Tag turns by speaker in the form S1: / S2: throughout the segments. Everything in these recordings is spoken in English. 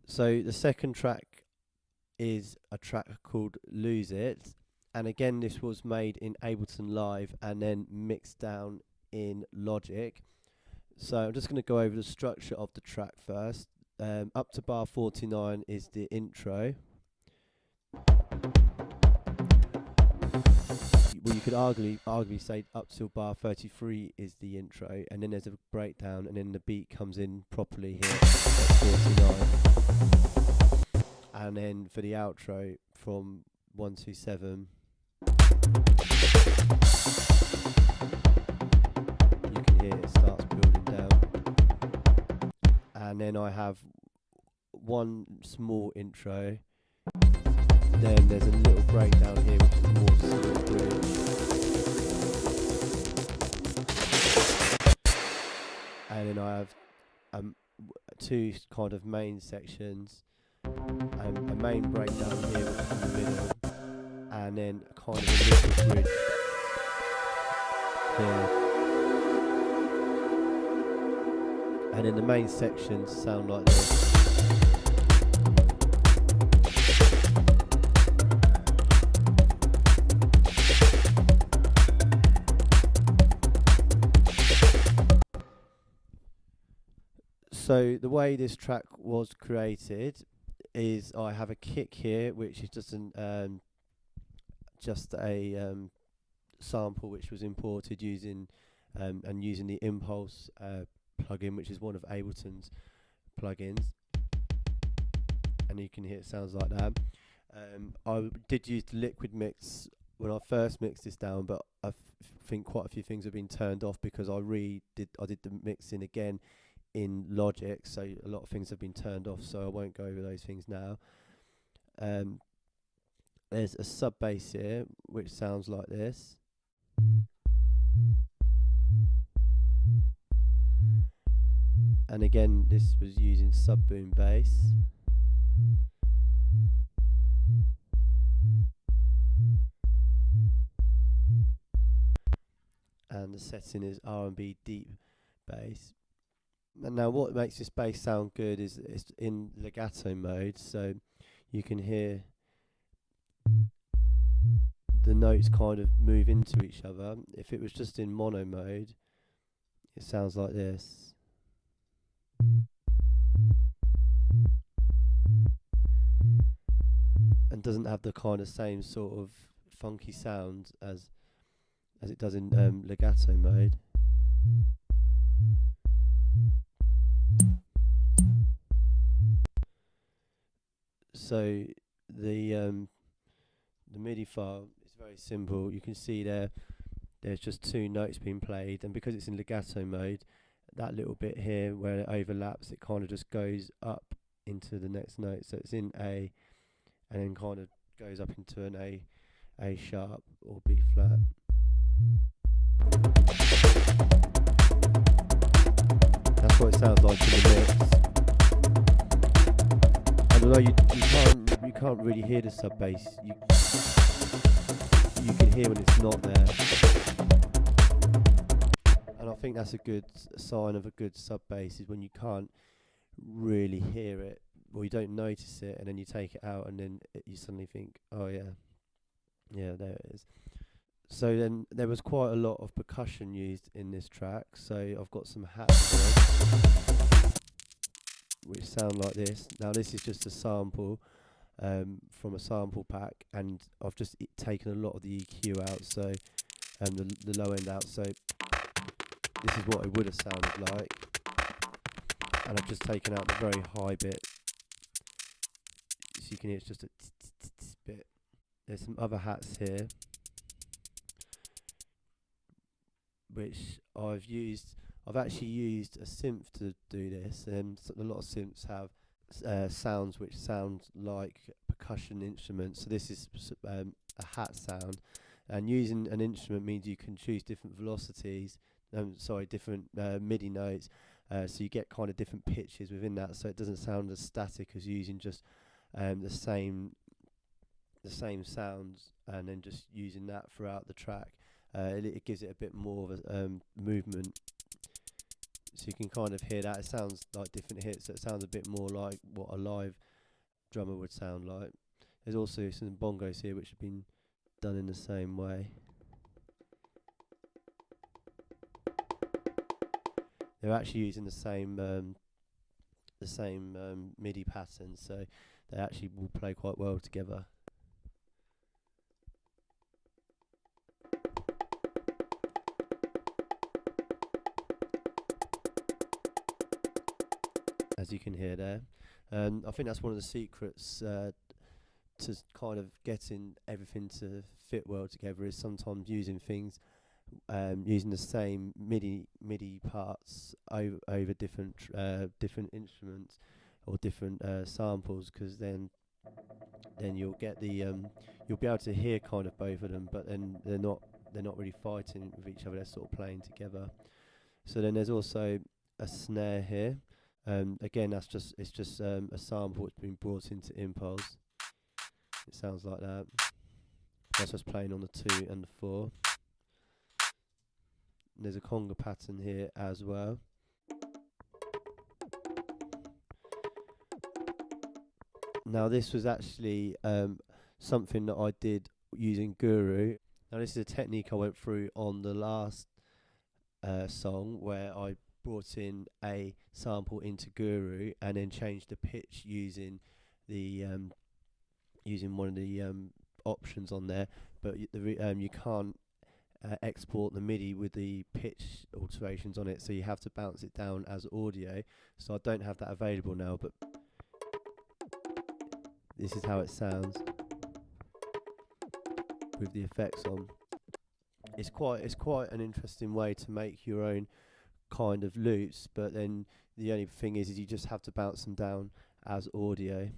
S1: So the second track is a track called Lose It, and again this was made in Ableton Live and then mixed down in Logic. So I'm just going to go over the structure of the track first. Up to bar 49 is the intro. Well, you could arguably say up till bar 33 is the intro, and then there's a breakdown, and then the beat comes in properly here at 49. And then for the outro from 127, you can hear it starts building down. And then I have one small intro. Then there's a little breakdown here, which is more slow bridge. And then I have two kind of main sections, a main breakdown here, which is in the middle, and then kind of a little bridge here. And then the main sections sound like this. So the way this track was created is I have a kick here, which is just a sample which was imported using using the Impulse plugin, which is one of Ableton's plugins, and you can hear it sounds like that. I did use the liquid mix when I first mixed this down, but I think quite a few things have been turned off because I did the mixing again in Logic, so a lot of things have been turned off, so I won't go over those things now. There's a sub bass here which sounds like this, and again this was using sub boom bass. And the setting is R&B deep bass. And now what makes this bass sound good is it's in legato mode, so you can hear the notes kind of move into each other. If it was just in mono mode, it sounds like this. And doesn't have the kind of same sort of funky sound as it does in legato mode. So the MIDI file is very simple. You can see there's just two notes being played, and because it's in legato mode, that little bit here where it overlaps, it kind of just goes up into the next note. So it's in A, and then kind of goes up into an A sharp or B flat. That's what it sounds like in the mix. And although you can't really hear the sub bass, you can hear when it's not there. And I think that's a good sign of a good sub bass, is when you can't really hear it, or you don't notice it, and then you take it out, and then you suddenly think, oh yeah, there it is. So then there was quite a lot of percussion used in this track. So I've got some hats here, which sound like this. Now this is just a sample from a sample pack, and I've just taken a lot of the EQ out, so the low end out. So this is what it would have sounded like, and I've just taken out the very high bit, so you can hear it's just a bit. There's some other hats here, which I've actually used a synth to do this, and a lot of synths have sounds which sound like percussion instruments. So this is a hat sound, and using an instrument means you can choose different velocities, different MIDI notes, so you get kind of different pitches within that, so it doesn't sound as static as using just the same sounds and then just using that throughout the track. It gives it a bit more of a movement, So you can kind of hear that. It sounds like different hits, so it sounds a bit more like what a live drummer would sound like. There's also some bongos here which have been done in the same way. They're actually using the same MIDI pattern, so they actually will play quite well together. As you can hear there, I think that's one of the secrets to kind of getting everything to fit well together, is sometimes using things, using the same MIDI parts over different instruments or different samples, because then you'll get the you'll be able to hear kind of both of them, but then they're not really fighting with each other. They're sort of playing together. So then there's also a snare here. Again, it's just a sample that's been brought into Impulse. It sounds like that. That's just playing on the 2 and the 4. And there's a conga pattern here as well. Now this was actually something that I did using Guru. Now this is a technique I went through on the last song, where I brought in a sample into Guru and then changed the pitch using the using one of the options on there, but you can't export the MIDI with the pitch alterations on it, so you have to bounce it down as audio. So I don't have that available now, but this is how it sounds with the effects on. It's quite an interesting way to make your own kind of loops, but then the only thing is you just have to bounce them down as audio.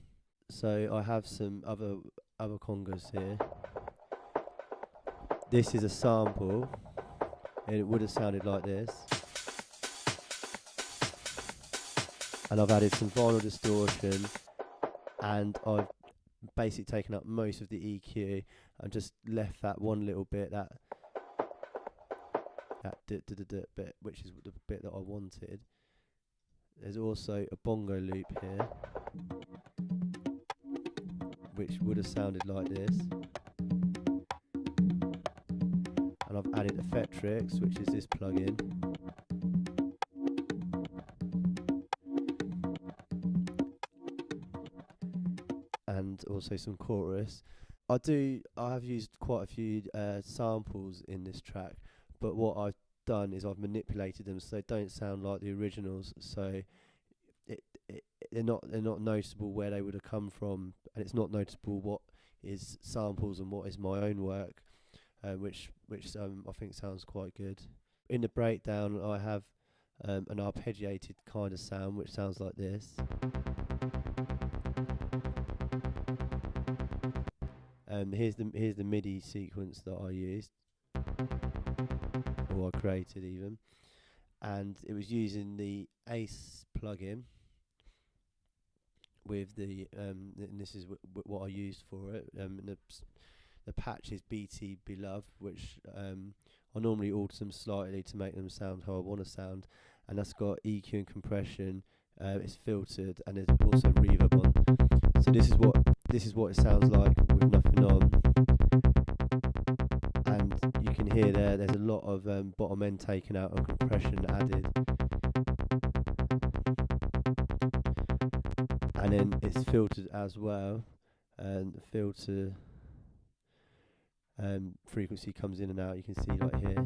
S1: So I have some other congas here. This is a sample, and it would have sounded like this. And I've added some vinyl distortion, and I've basically taken up most of the EQ and just left that one little bit, that bit, which is the bit that I wanted. There's also a bongo loop here, which would have sounded like this. And I've added Effectrix, which is this plugin. And also some chorus. I have used quite a few samples in this track, but what I've done is I've manipulated them so they don't sound like the originals, so they're not noticeable where they would have come from, and it's not noticeable what is samples and what is my own work, which I think sounds quite good. In the breakdown I have an arpeggiated kind of sound which sounds like this. Here's the MIDI sequence that I used, or I created even, and it was using the Ace plugin with the and this is what I used for it. The patch is BT Beloved, which I normally alter them slightly to make them sound how I want to sound, and that's got EQ and compression. It's filtered, and there's also reverb on. So this is what it sounds like with nothing on. And you can hear there's a lot of bottom end taken out and compression added. And then it's filtered as well, and the filter frequency comes in and out, you can see right here,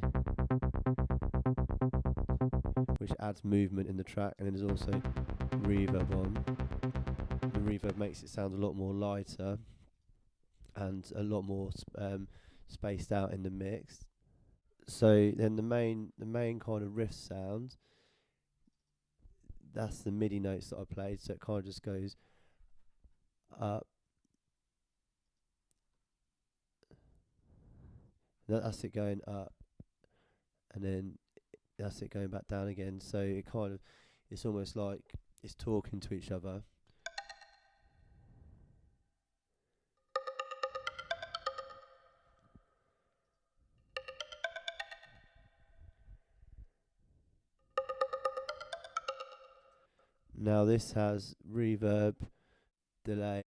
S1: which adds movement in the track. And then there's also reverb on. The reverb makes it sound a lot more lighter and a lot more spaced out in the mix. So then the main kind of riff sound, that's the MIDI notes that I played, so it kind of just goes up. That's it going up, and then that's it going back down again. So it kind of, it's almost like it's talking to each other. Now this has reverb, delay,